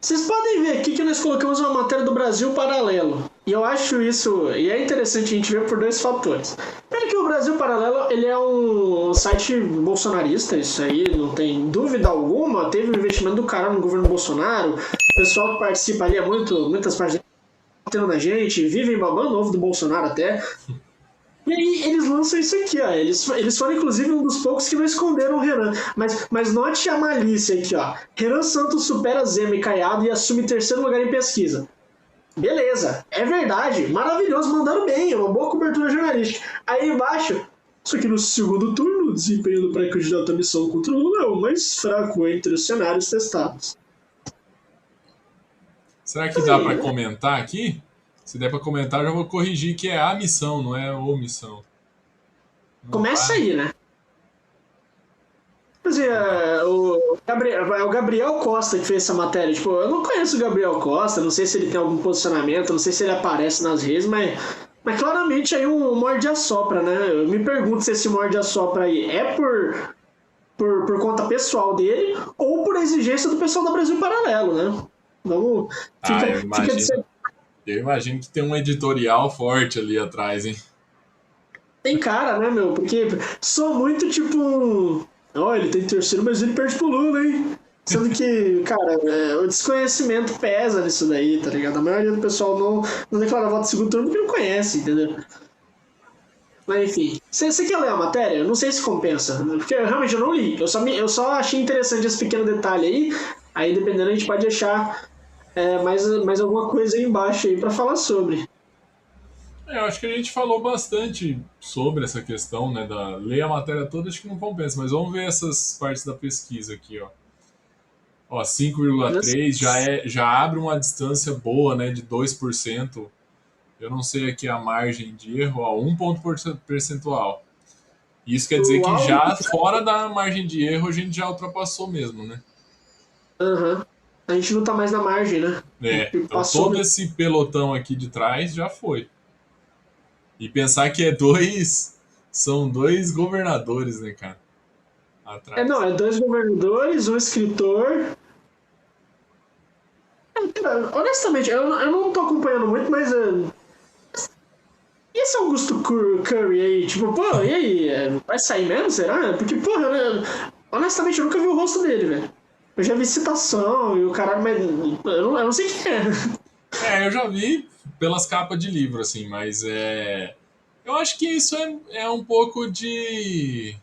Vocês podem ver aqui que nós colocamos uma matéria do Brasil Paralelo. E eu acho isso, e é interessante a gente ver por dois fatores. Primeiro que o Brasil Paralelo, ele é um site bolsonarista, isso aí não tem dúvida alguma. Teve um investimento do caralho no governo Bolsonaro. O pessoal que participa ali é muitas partes batendo na gente, vivem babando ovo do Bolsonaro até. E aí eles lançam isso aqui, ó. Eles foram, inclusive, um dos poucos que não esconderam o Renan. Mas note a malícia aqui, ó. Renan Santos supera Zema e Caiado e assume terceiro lugar em pesquisa. Beleza, é verdade, maravilhoso, mandaram bem, é uma boa cobertura jornalística. Aí embaixo, só que no segundo turno, o desempenho do pré-candidato à missão contra o Lula é o mais fraco entre os cenários testados. Será que dá para comentar aqui? Se der para comentar, eu já vou corrigir que é a missão, não é omissão. Não Começa tá. aí, né? Quer dizer, é o Gabriel Costa que fez essa matéria. Tipo, eu não conheço o Gabriel Costa, não sei se ele tem algum posicionamento, não sei se ele aparece nas redes, mas claramente aí um morde-a-sopra, né? Eu me pergunto se esse morde-a-sopra aí é por conta pessoal dele ou por exigência do pessoal da Brasil Paralelo, né? Vamos, Ah, fica de ser. eu imagino que tem um editorial forte ali atrás, hein? Tem cara, né, meu? Porque sou muito tipo um. Ó, ele tem terceiro, mas ele perde pro Lula, hein? Sendo que, cara, o desconhecimento pesa nisso daí, tá ligado? A maioria do pessoal não declara voto de segundo turno porque não conhece, entendeu? Mas enfim, você quer ler a matéria? Eu não sei se compensa, porque realmente eu não li. Eu só achei interessante esse pequeno detalhe aí. Aí, dependendo, a gente pode achar mais alguma coisa aí embaixo aí pra falar sobre. Eu acho que a gente falou bastante sobre essa questão, né, da ler a matéria toda, acho que não compensa, mas vamos ver essas partes da pesquisa aqui, ó. Ó, 5,3 já abre uma distância boa, né, de 2%. Eu não sei aqui a margem de erro, ó, 1 ponto percentual. Isso quer dizer O que Aldo. já fora da margem de erro a gente já ultrapassou mesmo, né? Aham. A gente não tá mais na margem, né? A É, gente então passou. todo esse pelotão aqui de trás já foi. E pensar que é dois, são dois governadores, né, cara, Não, atrás. é dois governadores, um escritor. Cara, honestamente, eu não tô acompanhando muito, mas. E esse Augusto Curry aí? Tipo, pô, e aí? Vai sair mesmo, será? Porque, porra, honestamente, eu nunca vi o rosto dele, velho. Eu já vi citação e o caralho, mas eu não sei quem é. É, eu já vi pelas capas de livro, assim, mas é. Eu acho que isso é um pouco de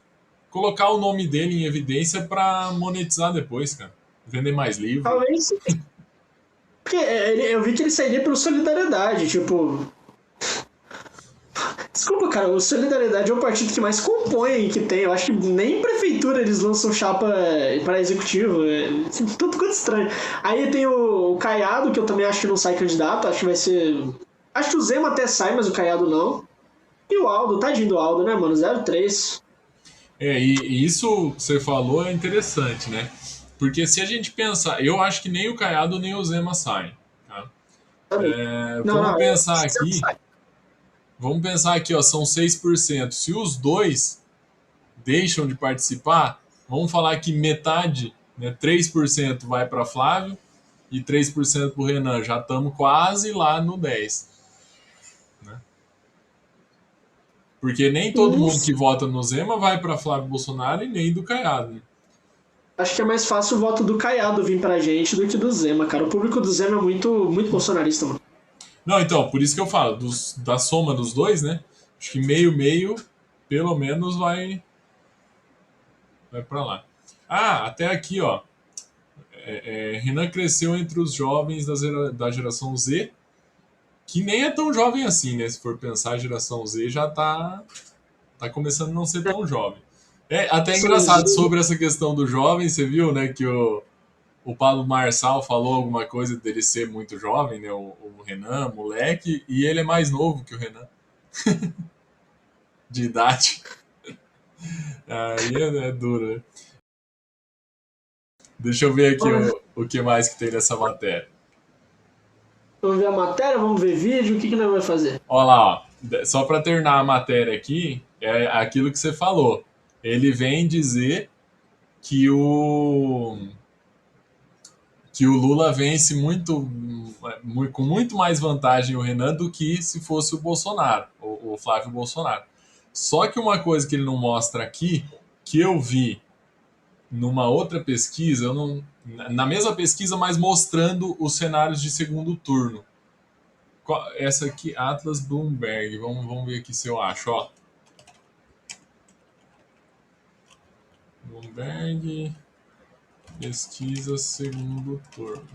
colocar o nome dele em evidência pra monetizar depois, cara. Vender mais livro. Talvez. Porque eu vi que ele sairia pelo Solidariedade, tipo. Desculpa, cara, o Solidariedade é o partido que mais compõe que tem. Eu acho que nem prefeitura eles lançam chapa para executivo. É tanto quanto estranho. Aí tem o Caiado, que eu também acho que não sai candidato. Acho que vai ser. Acho que o Zema até sai, mas o Caiado não. E o Aldo, tadinho do Aldo, né, mano? 03. É, e isso que você falou é interessante, né? Porque se a gente pensar, eu acho que nem o Caiado nem o Zema saem. Tá? É, Não, não, vamos pensar aqui, ó, são 6%. Se os dois deixam de participar, vamos falar que metade, né, 3% vai para Flávio e 3% para o Renan. Já estamos quase lá no 10%. Né? Porque nem todo não mundo que sei. vota no Zema vai para Flávio Bolsonaro e nem do Caiado. Né? Acho que é mais fácil o voto do Caiado vir pra gente do que do Zema, cara. O público do Zema é muito bolsonarista, mano. Não, então, por isso que eu falo, da soma dos dois, né? Acho que meio, pelo menos, vai para lá. Ah, até aqui, ó. Renan cresceu entre os jovens da geração Z, que nem é tão jovem assim, né? Se for pensar, a geração Z já tá começando a não ser tão jovem. É até São engraçado sobre essa questão do jovem, você viu, né, que o Pablo Marçal falou alguma coisa dele ser muito jovem, né, o Renan, moleque, e ele é mais novo que o Renan, de idade. Aí é duro, né? Deixa eu ver aqui o que mais que tem nessa matéria. Vamos ver a matéria, vamos ver vídeo, o que nós vamos fazer? Olha lá, ó. Só para terminar a matéria aqui, é aquilo que você falou. Ele vem dizer que que o Lula vence com muito mais vantagem o Renan do que se fosse o Bolsonaro, o Flávio Bolsonaro. Só que uma coisa que ele não mostra aqui, que eu vi numa outra pesquisa, na mesma pesquisa, mas mostrando os cenários de segundo turno. Essa aqui, Atlas Bloomberg, vamos ver aqui se eu acho, ó. Bloomberg, pesquisa segundo turno.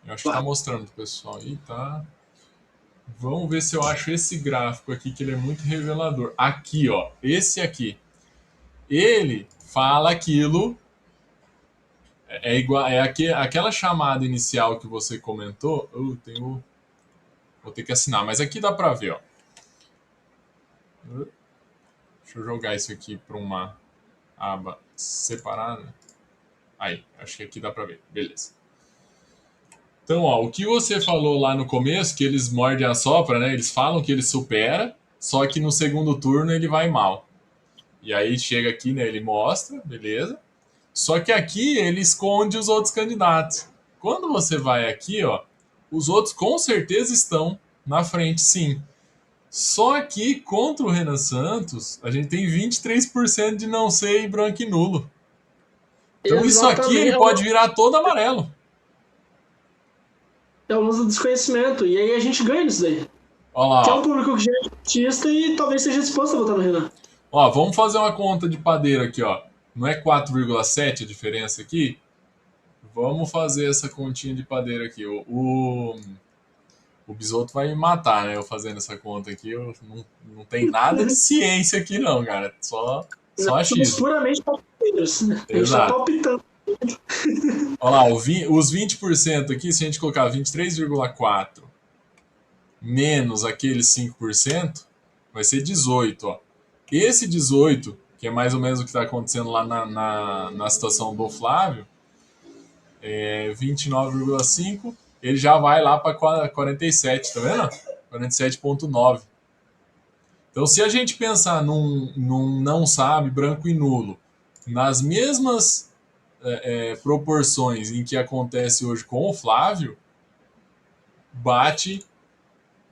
Eu acho que tá mostrando pro pessoal aí, tá? Vamos ver se eu acho esse gráfico aqui, que ele é muito revelador. Aqui, ó, esse aqui. Ele fala aquilo, igual, aquela chamada inicial que você comentou. Vou ter que assinar, mas aqui dá pra ver, ó. Deixa eu jogar isso aqui para uma aba separada. Aí, acho que aqui dá pra ver, beleza. Então, ó, o que você falou lá no começo, que eles mordem a sopra, né? Eles falam que ele supera, só que no segundo turno ele vai mal. E aí chega aqui, né? Ele mostra, beleza. Só que aqui ele esconde os outros candidatos. Quando você vai aqui, ó, os outros com certeza estão na frente, sim. Só que contra o Renan Santos, a gente tem 23% de não ser branco e nulo. Então isso aqui ele pode virar todo amarelo. É o uso do desconhecimento. E aí a gente ganha nisso daí. Olha lá, que é um público que já é artista e talvez seja disposto a votar no Renan. Ó, vamos fazer uma conta de padeiro aqui, ó. Não é 4,7 a diferença aqui? Vamos fazer essa continha de padeiro aqui. O Bisotto vai me matar, né? Eu fazendo essa conta aqui. Eu não tem nada de ciência aqui, não, cara. Só achismo. Somos puramente palpiteiros. A gente tá palpitando. Olha lá, os 20% aqui, se a gente colocar 23,4 menos aqueles 5%, vai ser 18, ó. Esse 18, que é mais ou menos o que está acontecendo lá na situação do Flávio, 29,5, ele já vai lá para 47, tá vendo? 47,9. Então, se a gente pensar num não sabe, branco e nulo, nas mesmas proporções em que acontece hoje com o Flávio, bate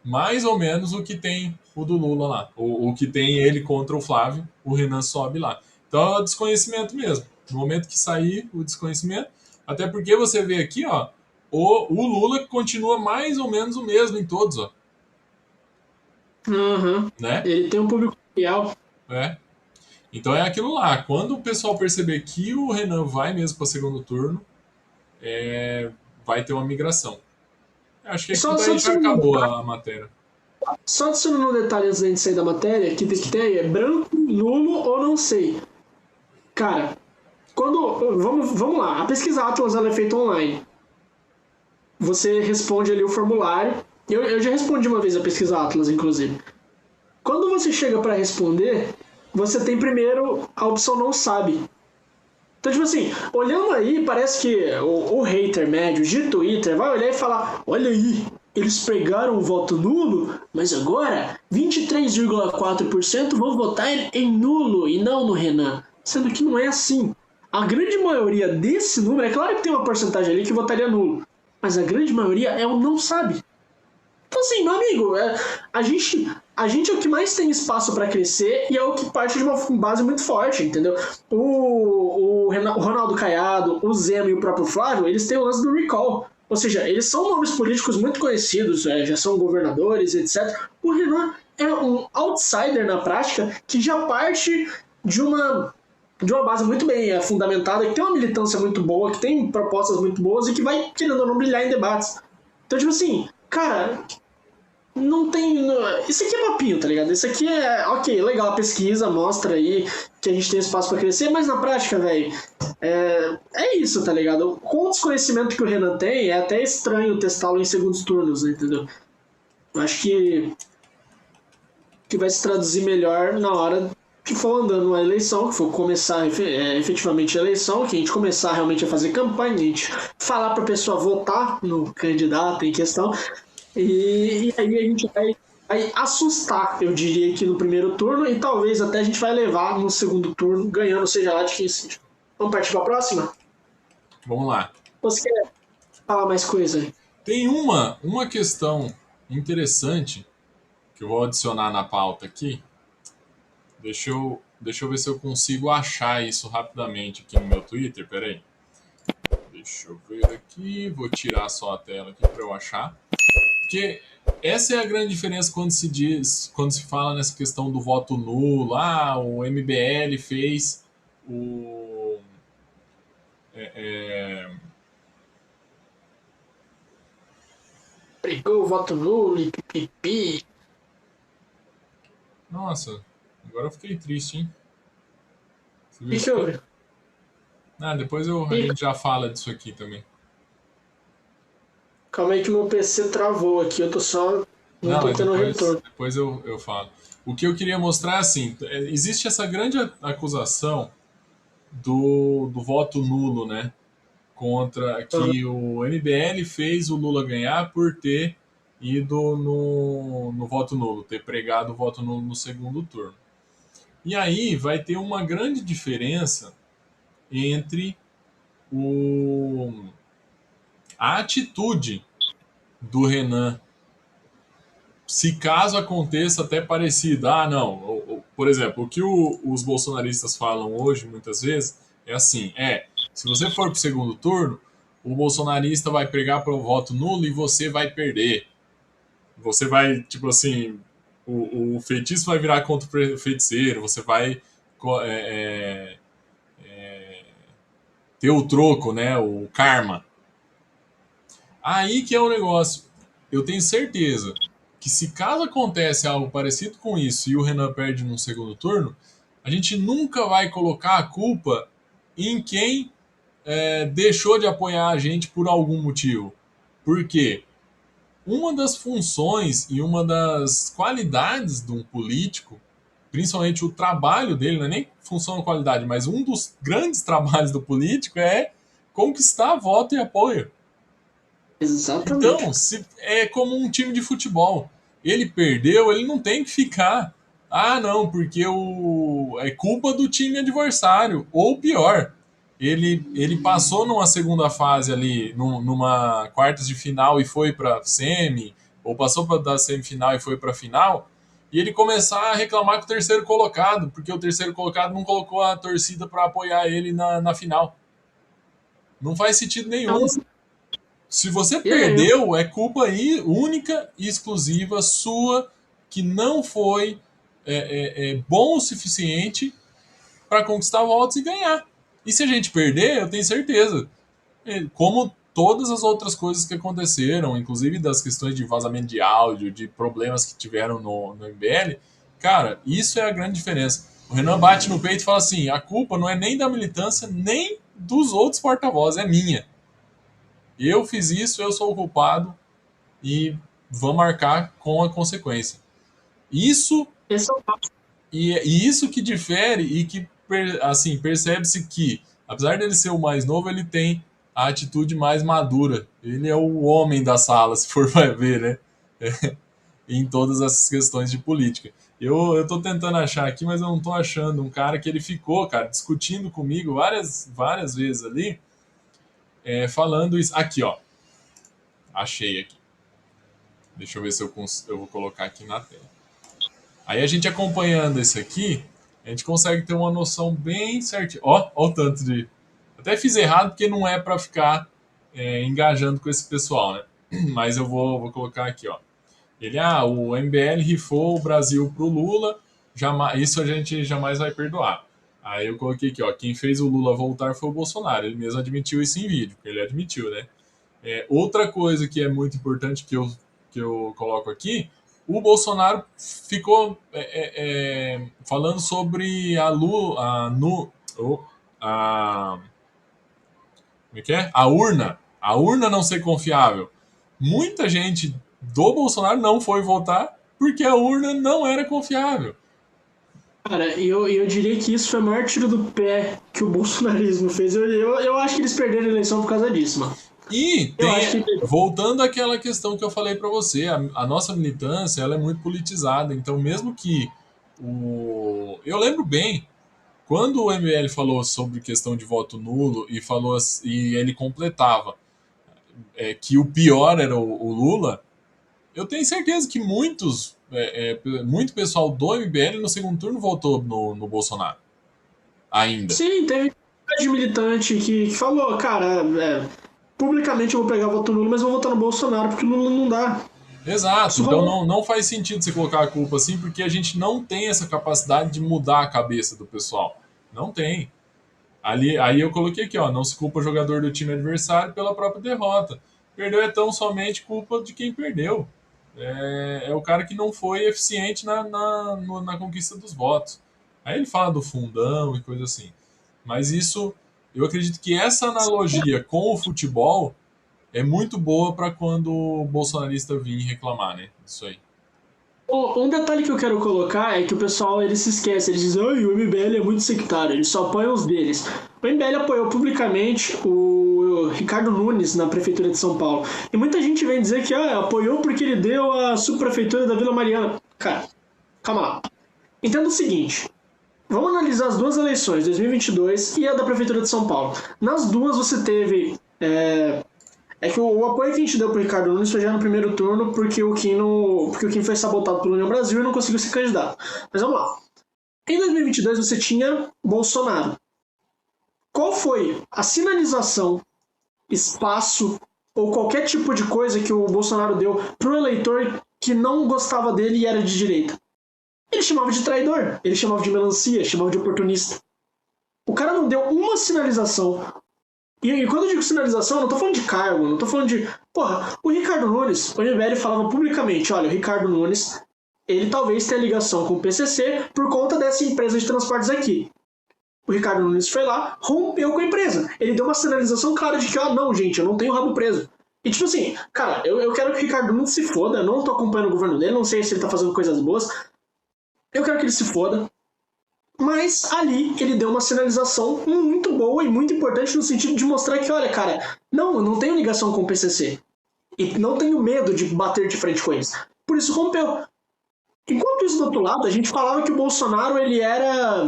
mais ou menos o que tem o do Lula lá. O que tem ele contra o Flávio, o Renan sobe lá. Então é desconhecimento mesmo. No momento que sair o desconhecimento, até porque você vê aqui, ó, o Lula continua mais ou menos o mesmo em todos, ó. Uhum. Né? Ele tem um público fiel. Então é aquilo lá. Quando o pessoal perceber que o Renan vai mesmo para o segundo turno, vai ter uma migração. Acho que aqui daí já acabou a matéria. Só adicionando um detalhe antes da gente sair da matéria, que tem que ter é branco, nulo ou não sei. Cara, vamos lá, a pesquisa Atlas ela é feita online. Você responde ali o formulário. Eu já respondi uma vez a pesquisa Atlas, inclusive. Quando você chega para responder, você tem primeiro a opção não sabe. Então, tipo assim, olhando aí, parece que o hater médio de Twitter vai olhar e falar: olha aí, eles pegaram o voto nulo, mas agora 23,4% vão votar em nulo e não no Renan. Sendo que não é assim. A grande maioria desse número, é claro que tem uma porcentagem ali que votaria nulo, mas a grande maioria é o não sabe. Então, assim, meu amigo, a gente é o que mais tem espaço para crescer e é o que parte de uma base muito forte, entendeu? O Ronaldo Caiado, o Zema e o próprio Flávio, eles têm o lance do recall. Ou seja, eles são nomes políticos muito conhecidos, já são governadores, etc. O Renan é um outsider na prática que já parte de uma base muito bem fundamentada, que tem uma militância muito boa, que tem propostas muito boas e que vai, querendo ou não, brilhar em debates. Então, tipo assim, cara, não tem... Isso aqui é papinho, tá ligado? Isso aqui é, ok, legal, a pesquisa mostra aí que a gente tem espaço pra crescer, mas na prática, velho, é isso, tá ligado? Com o desconhecimento que o Renan tem, é até estranho testá-lo em segundos turnos, entendeu? Eu acho que vai se traduzir melhor na hora que for andando a eleição, que for começar efetivamente a eleição, que a gente começar realmente a fazer campanha, a gente falar pra pessoa votar no candidato em questão, e aí a gente vai assustar, eu diria, aqui no primeiro turno, e talvez até a gente vai levar no segundo turno, ganhando, seja lá de quem seja. Vamos partir pra próxima? Vamos lá. Você quer falar mais coisa? Tem uma questão interessante que eu vou adicionar na pauta aqui. Deixa eu ver se eu consigo achar isso rapidamente aqui no meu Twitter. Peraí. Deixa eu ver aqui. Vou tirar só a tela aqui para eu achar. Porque essa é a grande diferença quando se fala nessa questão do voto nulo. Ah, o MBL fez o. é, é, Brigou, voto nulo e pipipi. Nossa, agora eu fiquei triste, hein? Você viu E isso que aí? houve? Ah, depois a Ih, gente já fala disso aqui também. calma aí que meu PC travou aqui, eu tô só. Não Não, tô mas tendo retorno. depois eu falo. O que eu queria mostrar é assim: existe essa grande acusação do voto nulo, né? Contra Aham. que o MBL fez o Lula ganhar por ter ido no voto nulo, ter pregado o voto nulo no segundo turno. E aí vai ter uma grande diferença entre o, a atitude do Renan, se caso aconteça até parecido. Ah, não. Por exemplo, o que os bolsonaristas falam hoje, muitas vezes, é assim: se você for para o segundo turno, o bolsonarista vai pregar para o voto nulo e você vai perder. Você vai, tipo assim, o feitiço vai virar contra o feiticeiro, você vai é, ter o troco, né? O karma. Aí que é o negócio. Eu tenho certeza que se caso acontece algo parecido com isso e o Renan perde no segundo turno, a gente nunca vai colocar a culpa em quem deixou de apoiar a gente por algum motivo. Por quê? Uma das funções e uma das qualidades de um político, principalmente o trabalho dele, não é nem função ou qualidade, mas um dos grandes trabalhos do político é conquistar voto e apoio. Então, Exatamente. se é como um time de futebol. Ele perdeu, ele não tem que ficar. Ah, não, porque é culpa do time adversário. Ou pior, ele passou numa segunda fase ali, numa quartas de final e foi para semi, ou passou da semifinal e foi para final, e ele começar a reclamar com o terceiro colocado, porque o terceiro colocado não colocou a torcida para apoiar ele na final. Não faz sentido nenhum. Então, Se você e aí, perdeu, é culpa aí única e exclusiva sua que não foi bom o suficiente para conquistar votos e ganhar. E se a gente perder, eu tenho certeza, como todas as outras coisas que aconteceram, inclusive das questões de vazamento de áudio, de problemas que tiveram no MBL, cara, isso é a grande diferença. O Renan bate no peito e fala assim: a culpa não é nem da militância, nem dos outros porta-vozes, é minha. Eu fiz isso, eu sou o culpado e vão marcar com a consequência. Isso esse é o papo. e isso que difere e que assim percebe-se que, apesar dele ser o mais novo, ele tem a atitude mais madura. Ele é o homem da sala, se for vai ver, né? Em todas essas questões de política. Eu tô tentando achar aqui, mas eu não tô achando um cara que ele ficou, cara, discutindo comigo várias vezes ali, falando isso. Aqui, ó. Achei aqui. Deixa eu ver se eu vou colocar aqui na tela. Aí a gente acompanhando isso aqui, a gente consegue ter uma noção bem certinha. Ó o tanto de. Até fiz errado porque não é para ficar engajando com esse pessoal, né? Mas eu vou colocar aqui, ó. O MBL rifou o Brasil pro Lula, isso a gente jamais vai perdoar. Aí eu coloquei aqui, ó, quem fez o Lula voltar foi o Bolsonaro. Ele mesmo admitiu isso em vídeo, ele admitiu, né? Outra coisa que é muito importante que eu coloco aqui, o Bolsonaro ficou falando sobre a Lu, a, nu, a, como é que é? A urna não ser confiável. Muita gente do Bolsonaro não foi votar porque a urna não era confiável. Cara, eu diria que isso foi o maior tiro do pé que o bolsonarismo fez. Eu acho que eles perderam a eleição por causa disso, mano. E Eu acho tem, que. voltando àquela questão que eu falei para você, a nossa militância ela é muito politizada, então mesmo que eu lembro bem Quando o MBL falou sobre questão de voto nulo e ele completava que o pior era o Lula, eu tenho certeza que muito pessoal do MBL no segundo turno votou no Bolsonaro. Ainda. Sim, teve de militante que falou, cara, publicamente eu vou pegar voto nulo, mas vou votar no Bolsonaro porque o Lula não dá. Exato, então não faz sentido você colocar a culpa assim, porque a gente não tem essa capacidade de mudar a cabeça do pessoal. Não tem. Aí eu coloquei aqui, ó, não se culpa o jogador do time adversário pela própria derrota. Perdeu é tão somente culpa de quem perdeu. É o cara que não foi eficiente na conquista dos votos. Aí ele fala do fundão e coisa assim. Mas isso, eu acredito que essa analogia com o futebol é muito boa para quando o bolsonarista vir reclamar, né? Isso aí. Um detalhe que eu quero colocar é que o pessoal ele se esquece, eles dizem, o MBL é muito sectário, eles só apoiam os deles. O MBL apoiou publicamente o Ricardo Nunes na prefeitura de São Paulo. E muita gente vem dizer que apoiou porque ele deu a subprefeitura da Vila Mariana. Cara, calma lá. Entenda o seguinte, vamos analisar as duas eleições, 2022 e a da prefeitura de São Paulo. Nas duas você teve... que o apoio que a gente deu pro Ricardo Nunes foi já no primeiro turno porque o Kim foi sabotado pelo União Brasil e não conseguiu ser candidato. Mas vamos lá. Em 2022 você tinha Bolsonaro. Qual foi a sinalização, espaço ou qualquer tipo de coisa que o Bolsonaro deu pro eleitor que não gostava dele e era de direita? Ele chamava de traidor, ele chamava de melancia, chamava de oportunista. O cara não deu uma sinalização. E quando eu digo sinalização, eu não tô falando de cargo, não tô falando de... Porra, o Ricardo Nunes, o MBL falava publicamente, olha, o Ricardo Nunes, ele talvez tenha ligação com o PCC por conta dessa empresa de transportes aqui. O Ricardo Nunes foi lá, rompeu com a empresa. Ele deu uma sinalização clara de que, não, gente, eu não tenho rabo preso. E tipo assim, cara, eu quero que o Ricardo Nunes se foda, eu não tô acompanhando o governo dele, não sei se ele tá fazendo coisas boas. Eu quero que ele se foda. Mas ali ele deu uma sinalização muito boa e muito importante no sentido de mostrar que, olha, cara, não, eu não tenho ligação com o PCC. E não tenho medo de bater de frente com eles. Por isso rompeu. Enquanto isso, do outro lado, a gente falava que o Bolsonaro, ele era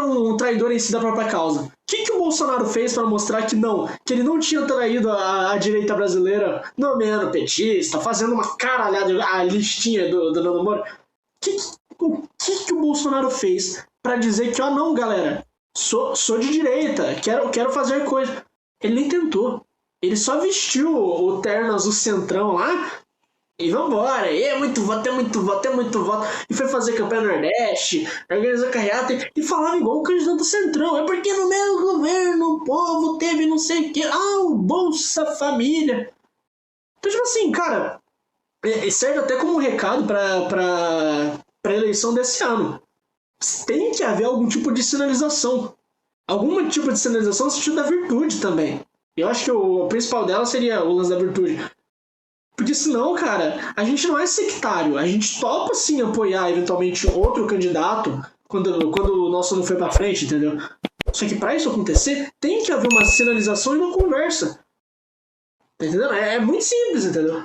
um traidor em si da própria causa. O que o Bolsonaro fez para mostrar que ele não tinha traído a direita brasileira, nomeando petista, fazendo uma caralhada, a listinha do Nando Moura? O que o Bolsonaro fez para dizer que, não, galera, sou de direita, quero fazer coisa? Ele nem tentou. Ele só vestiu o terno azul centrão lá e vambora. E é muito voto, é muito voto, é muito voto. E foi fazer campanha no Nordeste, organizou carreata e falava igual o candidato do centrão. É porque no meu governo o povo teve não sei o que. O Bolsa Família. Então, tipo assim, cara, serve até como um recado para a eleição desse ano. Tem que haver algum tipo de sinalização. Algum tipo de sinalização no sentido da virtude também. Eu acho que o principal dela seria o lance da virtude. Porque senão, cara, a gente não é sectário. A gente topa sim apoiar eventualmente outro candidato quando o nosso não foi pra frente, entendeu? Só que pra isso acontecer, tem que haver uma sinalização e uma conversa. Tá entendendo? É muito simples, entendeu?